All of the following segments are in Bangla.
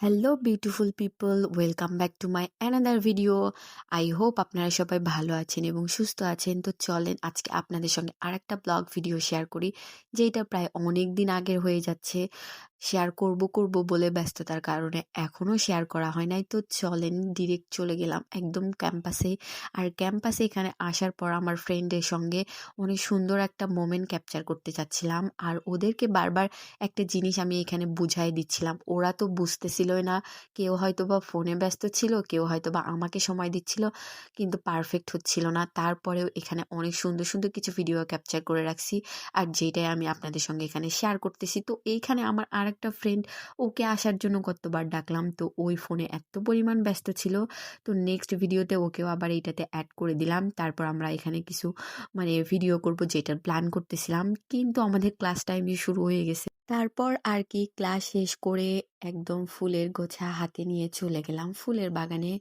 Hello beautiful people, welcome back to my another video. I hope আপনারা সবাই ভালো আছেন এবং সুস্থ আছেন। তো চলেন আজকে আপনাদের সঙ্গে আরেকটা ব্লগ ভিডিও শেয়ার করি, যেটা প্রায় অনেক দিন আগের হয়ে যাচ্ছে। শেয়ার করব করব বলে ব্যস্ততার কারণে এখনও শেয়ার করা হয় নাই। তো চলেন ডিরেক্ট চলে গেলাম একদম ক্যাম্পাসে। আর ক্যাম্পাসে এখানে আসার পর আমার ফ্রেন্ডের সঙ্গে অনেক সুন্দর একটা মোমেন্ট ক্যাপচার করতে চাচ্ছিলাম, আর ওদেরকে বারবার একটা জিনিস আমি এখানে বুঝাই দিচ্ছিলাম। ওরা তো বুঝতেছিলই না। কেউ হয়তোবা ফোনে ব্যস্ত ছিল, কেউ হয়তোবা আমাকে সময় দিচ্ছিল, কিন্তু পারফেক্ট হচ্ছিল না। তারপরেও এখানে অনেক সুন্দর সুন্দর কিছু ভিডিও ক্যাপচার করে রাখছি, আর যেটাই আমি আপনাদের সঙ্গে এখানে শেয়ার করতেছি। তো এইখানে আমার আরেকটা ফ্রেন্ড, ওকে আসার জন্য কতবার ডাকলাম, তো ওই ফোনে এত পরিমাণ ব্যস্ত ছিল। তো নেক্সট ভিডিওতে ওকেও আবার এইটাতে অ্যাড করে দিলাম। তারপর আমরা এখানে কিছু ভিডিও করব যেটার প্ল্যান করতেছিলাম, কিন্তু আমাদের ক্লাস টাইমই শুরু হয়ে গেছে। তারপর আর কি ক্লাস শেষ করে একদম ফুলের গোছা হাতে নিয়ে চলে গেলাম ফুলের বাগানে।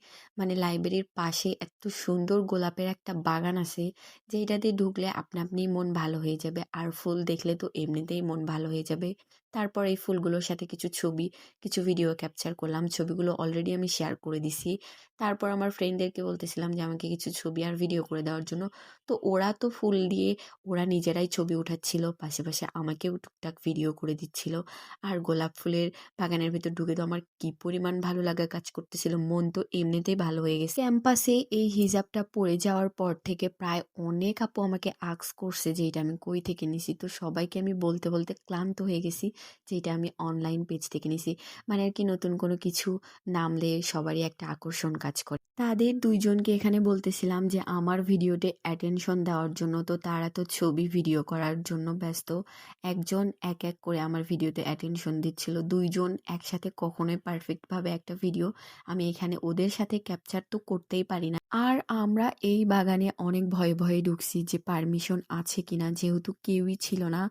লাইব্রেরির পাশে এত সুন্দর গোলাপের একটা বাগান আছে, যেটাতে ঢুকলে আপনা আপনি মন ভালো হয়ে যাবে, আর ফুল দেখলে তো এমনিতেই মন ভালো হয়ে যাবে। তারপর এই ফুলগুলোর সাথে কিছু ছবি, কিছু ভিডিও ক্যাপচার করলাম। ছবিগুলো অলরেডি আমি শেয়ার করে দিছি। তারপর আমার ফ্রেন্ডদেরকে বলতেছিলাম যে আমাকে কিছু ছবি আর ভিডিও করে দেওয়ার জন্য। তো ওরা তো ফুল দিয়ে ওরা নিজেরাই ছবি উঠাচ্ছিল, পাশে পাশে আমাকেও টুকটাক ভিডিও করে দিচ্ছিল। আর গোলাপ ফুলের বাগানের ভিতর ঢুকে তো আমার কি পরিমাণ ভালো লাগা কাজ করতেছিল, মন তো এমনিতেই ভালো হয়ে গেছে। ক্যাম্পাসে এই হিজাবটা পরে যাওয়ার পর থেকে প্রায় অনেক আপু আমাকে আস্ক করছে যে এটা আমি কই থেকে নিছি। তো সবাইকে আমি বলতে বলতে ক্লান্ত হয়ে গেছি যে এটা আমি অনলাইন পেজ থেকে নিছি। আর কি নতুন কোনো কিছু নামলে সবারই একটা আকর্ষণ কাজ করে। তাদের দুইজনকে এখানে বলতেছিলাম যে আমার ভিডিওতে অ্যাটেনশন দেওয়ার জন্য, তো তারা তো ছবি ভিডিও করার জন্য ব্যস্ত। একজন এক এক করে আমার ভিডিওতে অ্যাটেনশন দিচ্ছিল। দুইজন একসাথে কখনোই পারফেক্টভাবে একটা ভিডিও আমি এখানে ওদের সাথে ক্যাপচার তো করতেই পারি না। আর আমরা এই বাগানে অনেক ভয়ে ভয়ে ঢুকছি যে পারমিশন আছে কিনা, যেহেতু কেউই ছিল না।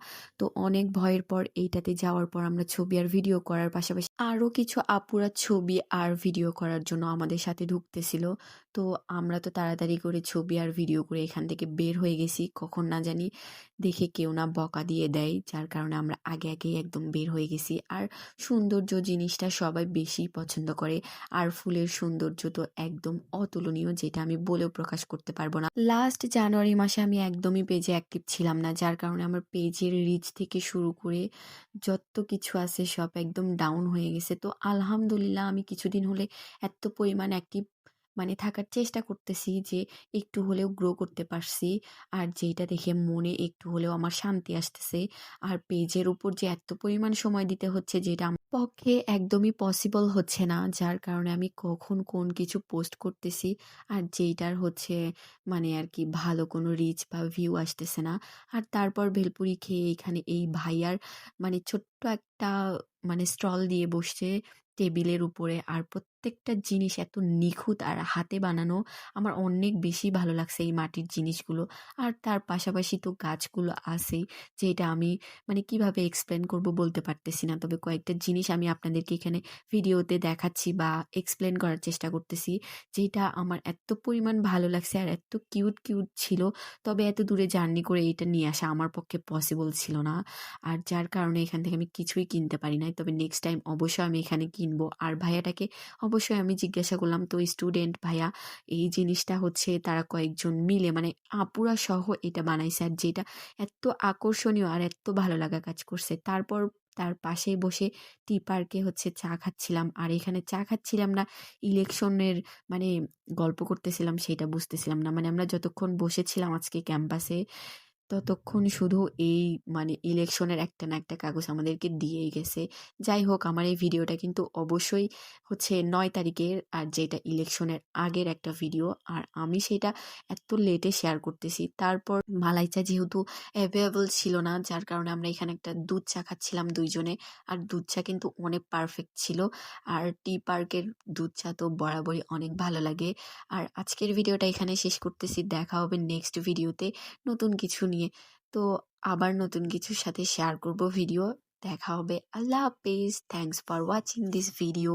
তো অনেক ভয়ের পর এইটাতে যাওয়ার পর আমরা ছবি আর ভিডিও করার পাশাপাশি আরও কিছু আপুরা ছবি আর ভিডিও করার জন্য আমাদের সাথে ঢুকতেছিল। তো আমরা তো তাড়াতাড়ি করে ছবি আর ভিডিও করে এখান থেকে বের হয়ে গেছি, কখন না জানি দেখে কেউ না বকা দিয়ে দেয়, যার কারণে আমরা আগে আগেই একদম বের হয়ে গেছি। আর সৌন্দর্য জিনিসটা সবাই বেশি পছন্দ করে, আর ফুলের সৌন্দর্য তো একদম অতুলনীয়, যেটা আমি বলেও প্রকাশ করতে পারবো না। লাস্ট জানুয়ারি মাসে আমি একদমই পেজে অ্যাক্টিভ ছিলাম না, যার কারণে আমার পেজের রিচ থেকে শুরু করে যত কিছু আছে সব একদম ডাউন হয়ে গেছে। তো আলহামদুলিল্লাহ আমি কিছুদিন হলে এত পরিমাণ অ্যাক্টিভ থাকার চেষ্টা করতেছি যে একটু হলেও গ্রো করতে পারছি, আর যেটা দেখে মনে একটু হলেও আমার শান্তি আসতেছে। আর পেজের উপর যে এত পরিমাণ সময় দিতে হচ্ছে, যেটা আমার পক্ষে একদমই পসিবল হচ্ছে না, যার কারণে আমি কখন কোন কিছু পোস্ট করতেছি আর যেইটার হচ্ছে আর কি ভালো কোনো রিচ বা ভিউ আসতেছে না। আর তারপর ভেলপুরি খেয়ে এখানে এই ভাইয়ার ছোট্ট একটা স্টল দিয়ে বসছে টেবিলের উপরে, আর প্রত্যেকটা জিনিস এত নিখুঁত আর হাতে বানানো। আমার অনেক বেশি ভালো লাগছে এই মাটির জিনিসগুলো। আর তার পাশাপাশি তো গাছগুলো আছেই, যেটা আমি কিভাবে এক্সপ্লেন করব বলতে পারতেছি না। তবে কয়েকটা জিনিস আমি আপনাদেরকে এখানে ভিডিওতে দেখাচ্ছি বা এক্সপ্লেন করার চেষ্টা করতেছি, যেটা আমার এত পরিমাণ ভালো লাগছে আর এত কিউট কিউট ছিল। তবে এত দূরে জার্নি করে এটা নিয়ে আসা আমার পক্ষে পসিবল ছিল না, আর যার কারণে এখান থেকে আমি কিছুই কিনতে পারি নাই। তবে নেক্সট টাইম অবশ্যই আমি এখানে কিনবো। আর ভাইয়াটাকে অবশ্যই আমি জিজ্ঞাসা করলাম, তো স্টুডেন্ট ভাইয়া এই জিনিসটা হচ্ছে তারা কয়েকজন মিলে আপুরা সহ এটা বানাইছে, আর যেটা এত আকর্ষণীয় আর এত ভালো লাগা কাজ করছে। তারপর তার পাশেই বসে টি পার্কে হচ্ছে চা খাচ্ছিলাম, আর এখানে চা খাচ্ছিলাম না, ইলেকশনের মানে গল্প করতেছিলাম, সেটা বুঝতেছিলাম না। আমরা যতক্ষণ বসেছিলাম আজকে ক্যাম্পাসে, ততক্ষণ শুধু এই ইলেকশনের একটা না একটা কাগজ আমাদেরকে দিয়েই গেছে। যাই হোক, আমার এই ভিডিওটা কিন্তু অবশ্যই হচ্ছে ৯ তারিখের, আর যেটা ইলেকশনের আগের একটা ভিডিও, আর আমি সেটা এত লেটে শেয়ার করতেছি। তারপর মালাই চা যেহেতু অ্যাভেলেবল ছিল না, যার কারণে আমরা এখানে একটা দুধ চা খাচ্ছিলাম দুইজনে, আর দুধ চা কিন্তু অনেক পারফেক্ট ছিল। আর টি পার্কের দুধ চা তো বরাবরই অনেক ভালো লাগে। আর আজকের ভিডিওটা এখানে শেষ করতেছি, দেখা হবে নেক্সট ভিডিওতে নতুন কিছু নিয়ে। তো আবার নতুন কিছুর সাথে শেয়ার করব ভিডিও। দেখা হবে। আল্লাহ হাফেজ। Thanks for watching this video.